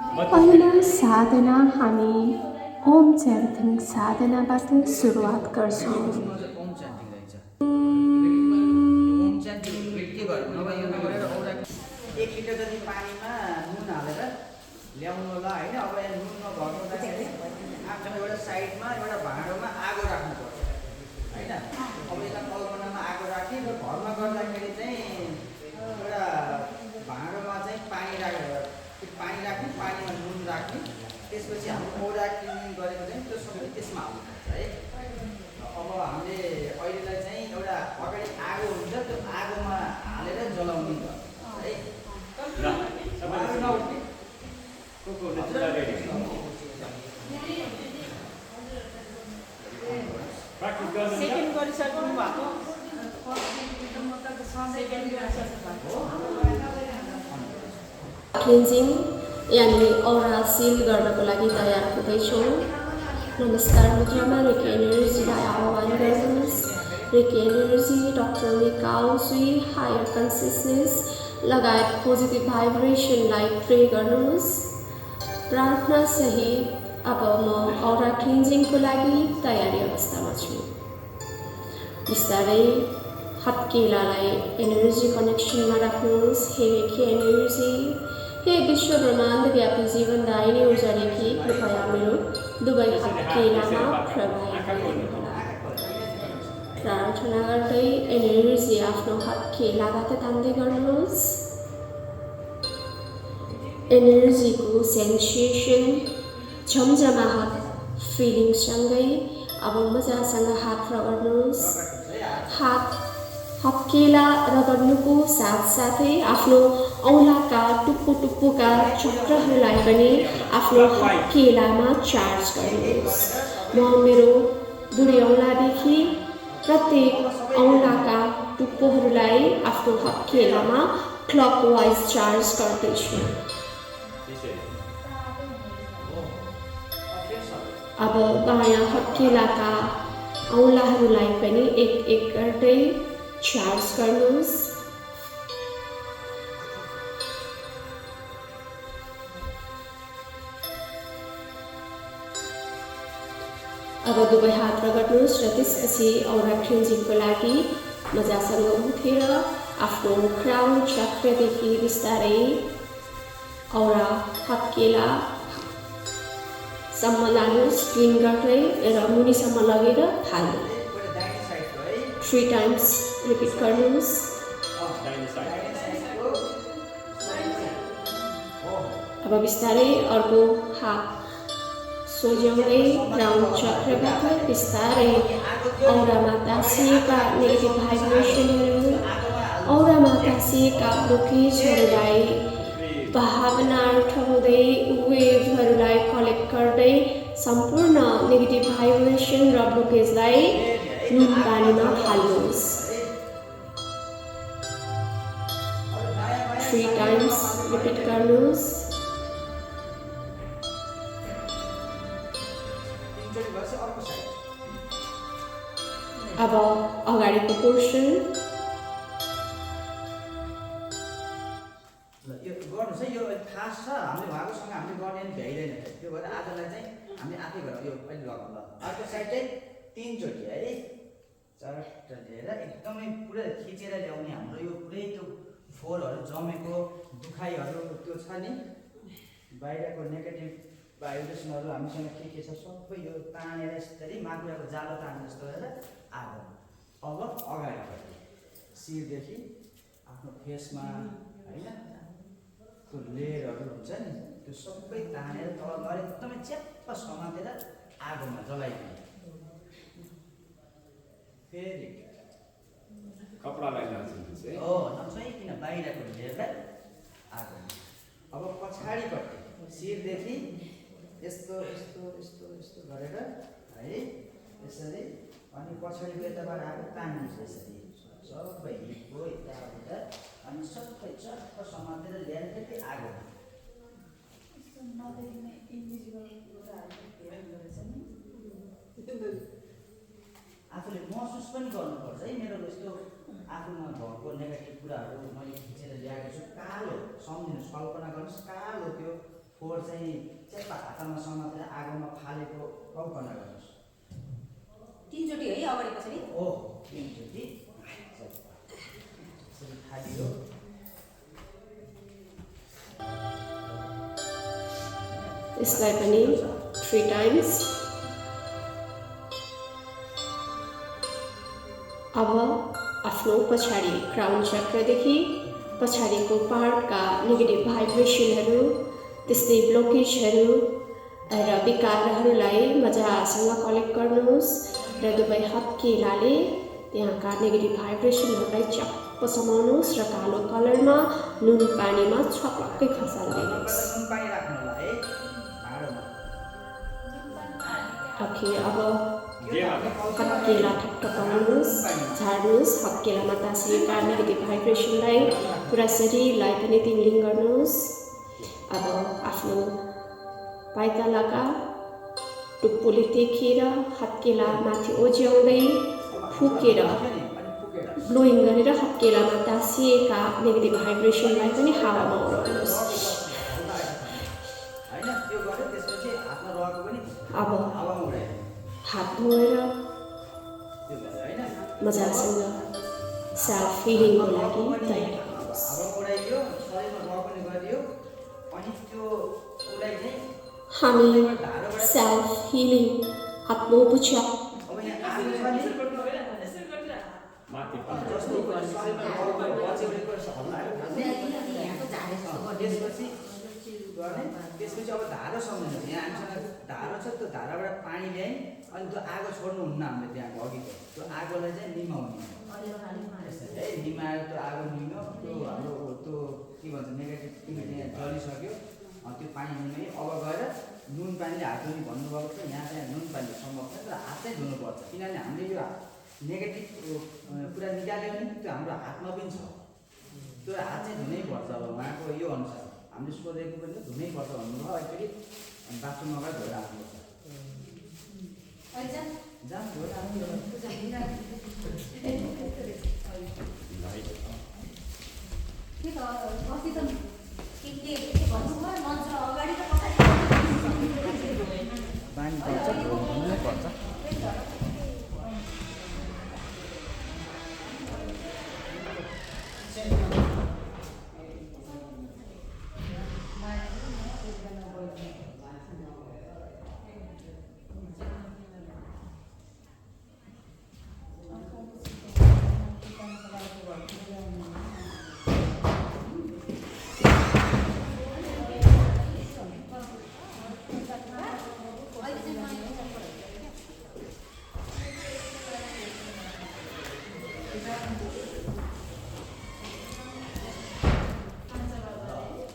पहिलो साधना हामी ओम च्यान्टिङ साधनाबाट सुरुवात गर्छौँ। ओम च्यान्टिङ रहेछ। ओम च्यान्टिङ के गर्नु नभए यो गरेर औरा 1 लिटर जति पानीमा नुन हालेर ल्याउनु होला हैन। अब यहाँ नुन नभर्नुपर्दाखेरि आफ्नो एउटा साइडमा एउटा भाँडोमा आगो राख्नुपर्छ हैन। अब यसलाई कल्पनामा आगो राखी र घरमा गर्दाखेरि चाहिँ एउटा भाँडोमा चाहिँ पानी राख्ने पानीमा नुन राख्ने त्यसपछि हामीले औरा क्लिनिङ गरेको चाहिँ त्यो सबै त्यसमा हाल्नुपर्छ है। अब हामीले अहिलेलाई चाहिँ एउटा अगाडि आगो हुन्छ त्यो आगोमा हालेर जलाउने गर्छ है। सेकेन्ड गरिसक्नु भएको क्लिन्जिङ यानि औरा सिल गर्नको लागि तयार हुँदैछौँ। नमस्कार मुद्रामा रेकी एनर्जीलाई आह्वान गर्नुहोस्। रेकी एनर्जी डक्टर मिकाउजी हायर कन्सियसनेस लगायत पोजिटिभ भाइब्रेसनलाई प्रे गर्नुहोस्। प्रार्थना सहित अब म औरा क्लिन्जिङको लागि तयारी अवस्थामा छु। बिस्तारै हत्केलालाई एनर्जी कनेक्सनमा राख्नुहोस्। हे रेकी एनर्जी, हे विश्व ब्रह्माण्ड व्यापी जीवनदायिनी ऊर्जा रेकी, कृपया मेरो दुवै हत्केलामा प्रवाहित गर्नुहोला। प्रार्थना गर्दै एनर्जी आफ्नो हत्केलाबाट तान्दै गर्नुहोस्। एनर्जीको सेन्सेसन झमझमाहट फिलिङसँगै अब मजासँग हात रगड्नुहोस्। हात हत्केला रगड्नुको साथसाथै आफ्नो औँलाका टुप्पोका चक्रहरूलाई पनि आफ्नो हत्केलामा चार्ज गर्नुहोस्। म मेरो बुढी औँलादेखि प्रत्येक औँलाका टुप्पोहरूलाई आफ्नो हत्केलामा क्लकवाइज चार्ज गर्दैछु। अब बायाँ हत्केलाका औँलाहरूलाई पनि एक गर्दै चार्ज गर्नुहोस्। अब दुवै हात रगड्नुहोस् र त्यसपछि औरा क्लिन्जिङको लागि मजासँग उठेर आफ्नो क्राउन चक्रदेखि बिस्तारै औरा हत्केला सम्म लानुहोस्। क्लिन गर्दै र मुनिसम्म लगेर हाल्नु। 3 टाइम्स रिपिट गर्नुहोस्। अब बिस्तारै अर्को हात सोझ्याउँदै क्राउन चक्रबाट बिस्तारै औरामा तासिएका नेगेटिभ भाइब्रेसनहरू, औरामा तासिएका ब्लोकेजहरूलाई भावनार्थ हुँदै वेभहरूलाई कलेक्ट गर्दै सम्पूर्ण नेगेटिभ भाइब्रेसन र ब्लोकेजलाई नुन पानीमा हाल्नुहोस्। 3 टाइम्स रिपिट गर्नुहोस्। अब अगाडिको पोर्सन यो गर्नुहोस् है। यो थाहा छ हामीले उहाँकोसँग हामीले गर्ने नि भ्याइँदैन। त्यो भएर आजलाई चाहिँ हामी आफै गरेर यो अहिले लगाउँ ल। अर्को साइड चाहिँ 3 चोटि है चट्ट लिएर एकदमै पुरै खिचेर ल्याउने। हाम्रो यो पुरै त्यो फोहोरहरू जमेको दुखाइहरू त्यो छ नि बाहिरको नेगेटिभ भाइब्रेसनहरू हामीसँग के छ सबै यो तानेर यसरी माकुराको जालो ताने जस्तो गरेर आगो। अब अगाडिपट्टि शिरदेखि आफ्नो फेसमा होइन त्यो लेयरहरू हुन्छ नि त्यो सबै तानेर तल गएर एकदमै च्याप्प समातेर आगोमा जलाइदिने। फेरि कपडालाई नछुनुहोस् है। हो नछुइकन बाहिरको लेयरलाई आगोमा। अब पछाडिपट्टि शिरदेखि यस्तो यस्तो यस्तो यस्तो गरेर है यसरी अनि पछाडिको यताबाट आगो तानिन्छ यसरी सबै हिपको यताउता अनि सबै चट्ट समातेर ल्याएर फेरि आगो। आफूले महसुस पनि गर्नुपर्छ है। मेरो यस्तो आफूमा भएको नेगेटिभ कुराहरू मैले खिचेर ल्याएको छु। कालो सम्झिनुहोस्, कल्पना गर्नुहोस् कालो त्यो फोहोर चाहिँ च्याप्पा हातमा समातेर आगोमा फालेको कल्पना गर्नुहोस्। 3 चोटि है अगाडि पछाडि? ओ 3 चोटि यसरी फालियो। यसलाई पनि 3 times। अब आफ्नो पछाडि क्राउन चक्रदेखि पछाडिको पार्टका नेगेटिभ भाइब्रेसनहरू त्यस्तै ब्लकेजहरू र विकारहरूलाई मजासँग कलेक्ट गर्नुहोस् र दुवै हत्केलाले त्यहाँका नेगेटिभ भाइब्रेसनहरूलाई चप्प समाउनुहोस् र कालो कलरमा नुन पानीमा छपक्कै खसालिदिनुहोस्। नुन पानी राख्नु होला है भाँडोमा। ओके, अब हत्केला ठक्क पाउनुहोस्, झार्नुहोस्। हत्केलामा तासिएका नेगेटिभ भाइब्रेसनलाई पुरा शरीरलाई पनि टिङ्लिङ गर्नुहोस्। अब आफ्नो पाइतालाका टुप्पोले टेकेर हत्केला माथि ओज्याउँदै फुकेर ब्लोइङ गरेर हत्केलामा तासिएका नेगेटिभ भाइब्रेसनलाई पनि हावामा उडाउनुहोस्। हैन त्यो गर्यो त्यसपछि हातमा रहेको पनि अब हावामा उडायो। हात धोएर त्यो भयो हैन। मजासँग सेल्फ हिलिङको लागि तयारी गर्नुहोस्। हावामा उडाइयो, शरीरमा रह पनि गरियो। अनि त्यो उडाइ चाहिँ हामी सेल्फ हिलिङ हातमा बुझ्छ। अब यहाँ आगो छ नि माथि जस्तो शरीरमा बचेको हल्लायो यहाँको झारे जस्तो गर्दै त्यसपछि गर्ने। त्यसपछि अब धारो सम्झिनुहोस्। यहाँ हामीसँग धारो छ, त्यो धाराबाट पानी ल्याए अनि त्यो आगो छोड्नुहुन्न हामीले त्यहाँको अघिको त्यो आगोलाई चाहिँ निमाउने है। निमाएर त्यो आगो निम्यो, त्यो हाम्रो त्यो के भन्छ नेगेटिभ यहाँ जलिसक्यो। त्यो पानी निम्यो। अब गएर नुन पानीले हात धुने भन्नुभएको छ। यहाँ चाहिँ नुन पानीले सम्भव छैन, तर हात चाहिँ धुनुपर्छ। किनभने हामीले यो नेगेटिभ कुरा निकाल्यो भने त्यो हाम्रो हातमा पनि छ। त्यो हात चाहिँ धुनैपर्छ। अब उहाँको यो अनुसार हामीले सोधेको पनि धुनैपर्छ भन्नुभयो। अहिले फेरि बाथरुममा गएर धोएर आउनुपर्छ। जहाँ धोएर आउनु बानी पर्छ, धुनै पर्छ।